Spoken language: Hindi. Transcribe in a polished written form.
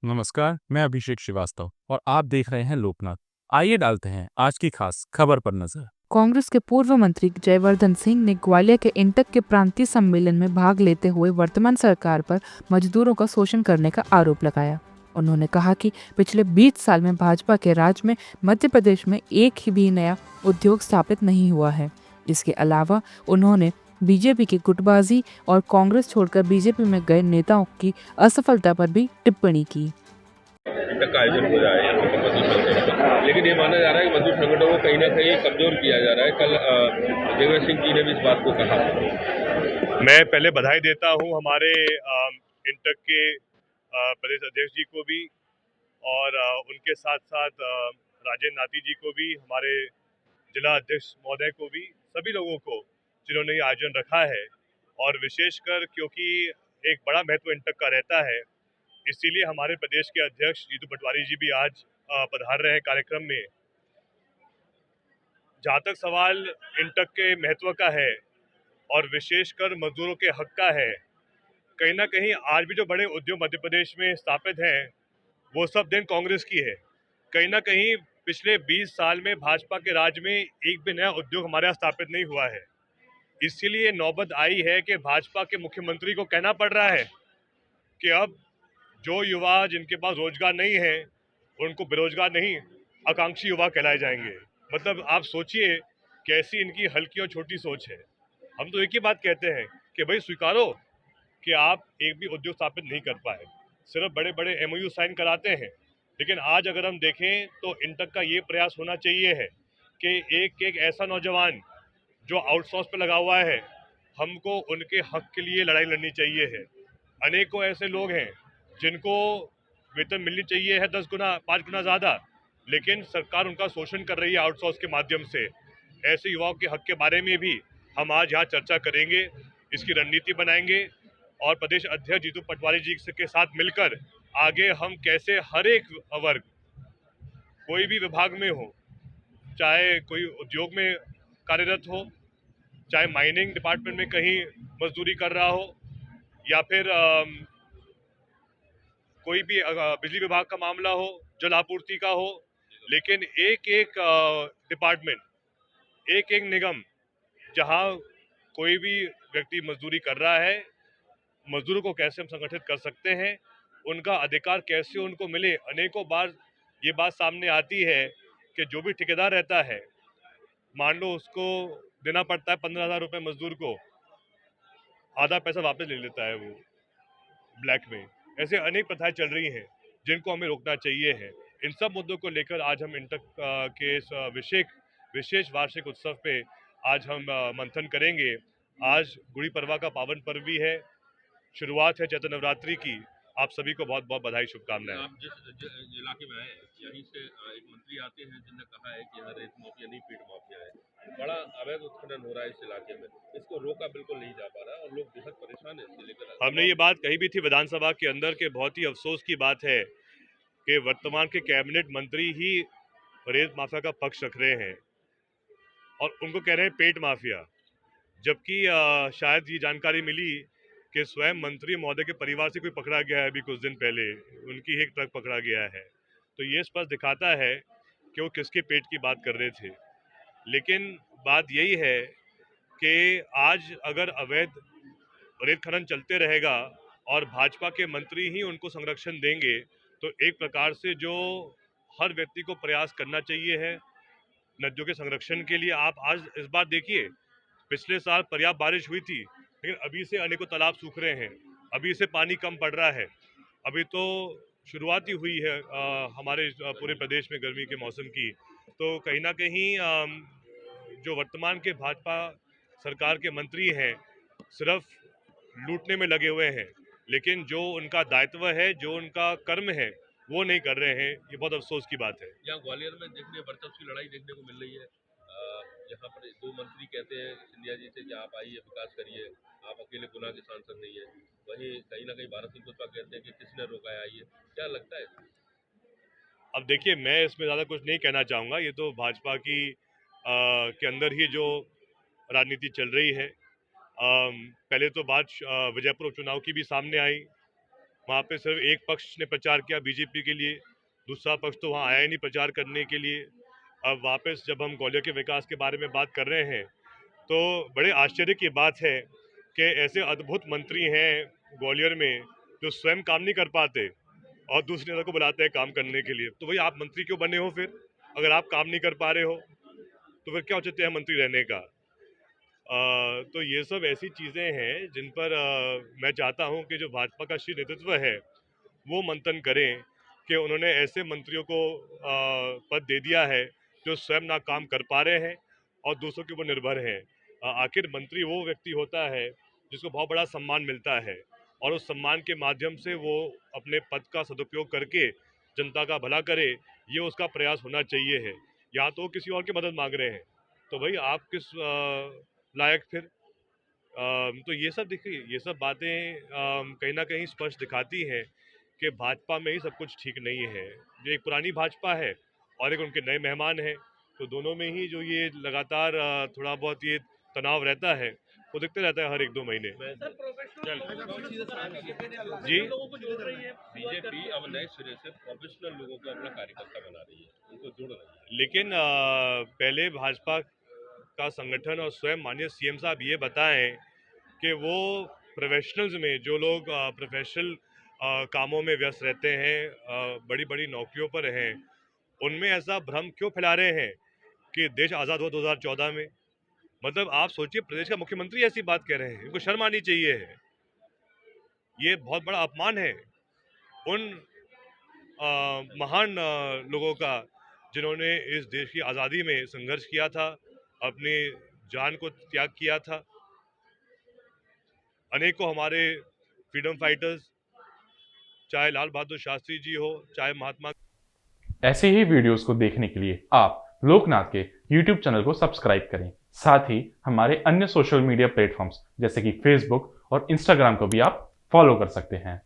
नमस्कार, मैं अभिषेक श्रीवास्तव और आप देख रहे हैं लोकनाथ। आइए डालते हैं आज की खास खबर पर नजर। कांग्रेस के पूर्व मंत्री जयवर्धन सिंह ने ग्वालियर के इंटक के प्रांतीय सम्मेलन में भाग लेते हुए वर्तमान सरकार पर मजदूरों का शोषण करने का आरोप लगाया। उन्होंने कहा कि पिछले 20 साल में भाजपा के राज में मध्य प्रदेश में एक ही भी नया उद्योग स्थापित नहीं हुआ है। इसके अलावा उन्होंने बीजेपी की गुटबाजी और कांग्रेस छोड़कर बीजेपी में गए नेताओं की असफलता पर भी टिप्पणी की। इंटक का आयोजन हो रहा है यहाँ पर मजदूर संगठन का, लेकिन ये माना जा रहा है कि मजदूर संगठनों को कहीं ना कहीं कमजोर किया जा रहा है। कल जयवर्धन सिंह जी ने भी इस बात को कहा। मैं पहले बधाई देता हूँ हमारे इंटक के प्रदेश अध्यक्ष जी को भी और उनके साथ साथ राजेंद्र नाती जी को भी, हमारे जिला अध्यक्ष महोदय को भी, सभी लोगों को जिन्होंने ये आयोजन रखा है। और विशेषकर क्योंकि एक बड़ा महत्व इंटक का रहता है, इसीलिए हमारे प्रदेश के अध्यक्ष जीतू पटवारी जी भी आज पधार रहे हैं कार्यक्रम में। जहाँ तक सवाल इंटक के महत्व का है और विशेषकर मजदूरों के हक का है, कहीं ना कहीं आज भी जो बड़े उद्योग मध्य प्रदेश में स्थापित हैं वो सब देन कांग्रेस की है। कहीं ना कहीं पिछले 20 साल में भाजपा के राज में एक भी नया उद्योग हमारे यहाँ स्थापित नहीं हुआ है। इसीलिए नौबत आई है कि भाजपा के मुख्यमंत्री को कहना पड़ रहा है कि अब जो युवा जिनके पास रोजगार नहीं है उनको बेरोजगार नहीं, आकांक्षी युवा कहलाए जाएंगे। मतलब आप सोचिए कैसी इनकी हल्की और छोटी सोच है। हम तो एक ही बात कहते हैं कि भाई स्वीकारो कि आप एक भी उद्योग स्थापित नहीं कर पाए, सिर्फ बड़े बड़े MOU साइन कराते हैं। लेकिन आज अगर हम देखें तो इंटक का ये प्रयास होना चाहिए है कि एक एक ऐसा नौजवान जो आउटसोर्स पे लगा हुआ है, हमको उनके हक के लिए लड़ाई लड़नी चाहिए है। अनेकों ऐसे लोग हैं जिनको वेतन मिलनी चाहिए है 10 गुना 5 गुना ज़्यादा, लेकिन सरकार उनका शोषण कर रही है आउटसोर्स के माध्यम से। ऐसे युवाओं के हक के बारे में भी हम आज यहाँ चर्चा करेंगे, इसकी रणनीति बनाएंगे और प्रदेश अध्यक्ष जीतू पटवारी जी के साथ मिलकर आगे हम कैसे हर एक वर्ग, कोई भी विभाग में हो, चाहे कोई उद्योग में कार्यरत हो, चाहे माइनिंग डिपार्टमेंट में कहीं मजदूरी कर रहा हो, या फिर कोई भी बिजली विभाग का मामला हो, जल आपूर्ति का हो, लेकिन एक एक डिपार्टमेंट, एक एक निगम जहां कोई भी व्यक्ति मजदूरी कर रहा है, मजदूरों को कैसे हम संगठित कर सकते हैं, उनका अधिकार कैसे उनको मिले। अनेकों बार ये बात सामने आती है कि जो भी ठेकेदार रहता है, मान लो उसको देना पड़ता है 15,000 रुपये मजदूर को, आधा पैसा वापस ले लेता है वो ब्लैक में। ऐसे अनेक प्रथाएं चल रही हैं जिनको हमें रोकना चाहिए है। इन सब मुद्दों को लेकर आज हम इंटक के इस विशेष वार्षिक उत्सव पे आज हम मंथन करेंगे। आज गुड़ी पड़वा का पावन पर्व भी है, शुरुआत है चैत्र नवरात्रि की। आप सभी को बहुत बहुत बधाई, शुभकामनाएं। आप जिस इलाके में आए यहीं से एक मंत्री आते हैं जिन्होंने कहा है कि यहाँ रेत माफिया नहीं पीट माफिया है। बड़ा अवैध उत्खनन हो रहा है इस इलाके में, इसको रोका बिल्कुल नहीं जा पा रहा है और लोग बेहद परेशान है इससे लेकर। हमने ये बात कही भी थी विधानसभा के अंदर के बहुत ही अफसोस की बात है कि वर्तमान के कैबिनेट मंत्री ही रेत माफिया का पक्ष रख रहे हैं और उनको कह रहे हैं पेट माफिया, जबकि शायद ये जानकारी मिली कि स्वयं मंत्री महोदय के परिवार से कोई पकड़ा गया है अभी कुछ दिन पहले, उनकी एक ट्रक पकड़ा गया है। तो ये स्पष्ट दिखाता है कि वो किसके पेट की बात कर रहे थे। लेकिन बात यही है कि आज अगर अवैध रेत खनन चलते रहेगा और भाजपा के मंत्री ही उनको संरक्षण देंगे, तो एक प्रकार से जो हर व्यक्ति को प्रयास करना चाहिए है नदियों के संरक्षण के लिए। आप आज इस बार देखिए, पिछले साल पर्याप्त बारिश हुई थी, लेकिन अभी से अनेकों तालाब सूख रहे हैं, अभी से पानी कम पड़ रहा है। अभी तो शुरुआत ही हुई है हमारे पूरे प्रदेश में गर्मी के मौसम की। तो कहीं ना कहीं जो वर्तमान के भाजपा सरकार के मंत्री हैं सिर्फ लूटने में लगे हुए हैं, लेकिन जो उनका दायित्व है, जो उनका कर्म है, वो नहीं कर रहे हैं। ये बहुत अफसोस की बात है। यहाँ ग्वालियर में देखने वर्चस्व की लड़ाई देखने को मिल रही है। यहाँ पर दो मंत्री कहते हैं सिंधिया जी से कि आप आइए विकास करिए, आप अकेले गुना के सांसद नहीं है। वहीं कहीं ना कहीं भारत सिंह पुष्पा कहते हैं कि किसने रोका है, आइए। क्या लगता है? अब देखिए, मैं इसमें ज़्यादा कुछ नहीं कहना चाहूँगा। ये तो भाजपा की के अंदर ही जो राजनीति चल रही है। पहले तो बात विजयपुर उपचुनाव की भी सामने आई। वहाँ पे सिर्फ एक पक्ष ने प्रचार किया बीजेपी के लिए, दूसरा पक्ष तो वहाँ आया ही नहीं प्रचार करने के लिए। अब वापस जब हम ग्वालियर के विकास के बारे में बात कर रहे हैं तो बड़े आश्चर्य की बात है कि ऐसे अद्भुत मंत्री हैं ग्वालियर में जो स्वयं काम नहीं कर पाते और दूसरे नेता को बुलाते हैं काम करने के लिए। तो भाई आप मंत्री क्यों बने हो फिर, अगर आप काम नहीं कर पा रहे हो तो फिर क्या औचित्य है मंत्री रहने का। तो ये सब ऐसी चीज़ें हैं जिन पर मैं चाहता हूं कि जो भाजपा का शीर्ष नेतृत्व है वो मंथन करें कि उन्होंने ऐसे मंत्रियों को पद दे दिया है जो स्वयं ना काम कर पा रहे हैं और दूसरों के ऊपर निर्भर हैं। आखिर मंत्री वो व्यक्ति होता है जिसको बहुत बड़ा सम्मान मिलता है और उस सम्मान के माध्यम से वो अपने पद का सदुपयोग करके जनता का भला करे, ये उसका प्रयास होना चाहिए है। या तो किसी और की मदद मांग रहे हैं तो भाई आप किस लायक फिर। तो ये सब देखिए, ये सब बातें कहीं ना कहीं स्पष्ट दिखाती हैं कि भाजपा में ही सब कुछ ठीक नहीं है। जो एक पुरानी भाजपा है और एक उनके नए मेहमान हैं, तो दोनों में ही जो ये लगातार थोड़ा बहुत ये तनाव रहता है वो दिखते रहता है हर 1-2 महीने। जी, बीजेपी अब नए सिरे से प्रोफेशनल लोगों को अपना कार्यकर्ता बना रही है, उनको जोड़ रही है। लेकिन पहले भाजपा का संगठन और स्वयं माननीय सीएम साहब ये बताएं कि वो प्रोफेशनल्स में जो लोग प्रोफेशनल कामों में व्यस्त रहते हैं, बड़ी बड़ी नौकरियों पर हैं, उनमें ऐसा भ्रम क्यों फैला रहे हैं कि देश आज़ाद हुआ 2014 में। मतलब आप सोचिए, प्रदेश का मुख्यमंत्री ऐसी बात कह रहे हैं, इनको शर्म आनी चाहिए है। ये बहुत बड़ा अपमान है उन महान लोगों का जिन्होंने इस देश की आज़ादी में संघर्ष किया था, अपनी जान को त्याग किया था। अनेकों हमारे फ्रीडम फाइटर्स, चाहे लाल बहादुर शास्त्री जी हो, चाहे महात्मा। ऐसे ही वीडियोस को देखने के लिए आप लोकनाथ के YouTube चैनल को सब्सक्राइब करें। साथ ही हमारे अन्य सोशल मीडिया प्लेटफॉर्म्स जैसे कि फेसबुक और इंस्टाग्राम को भी आप फॉलो कर सकते हैं।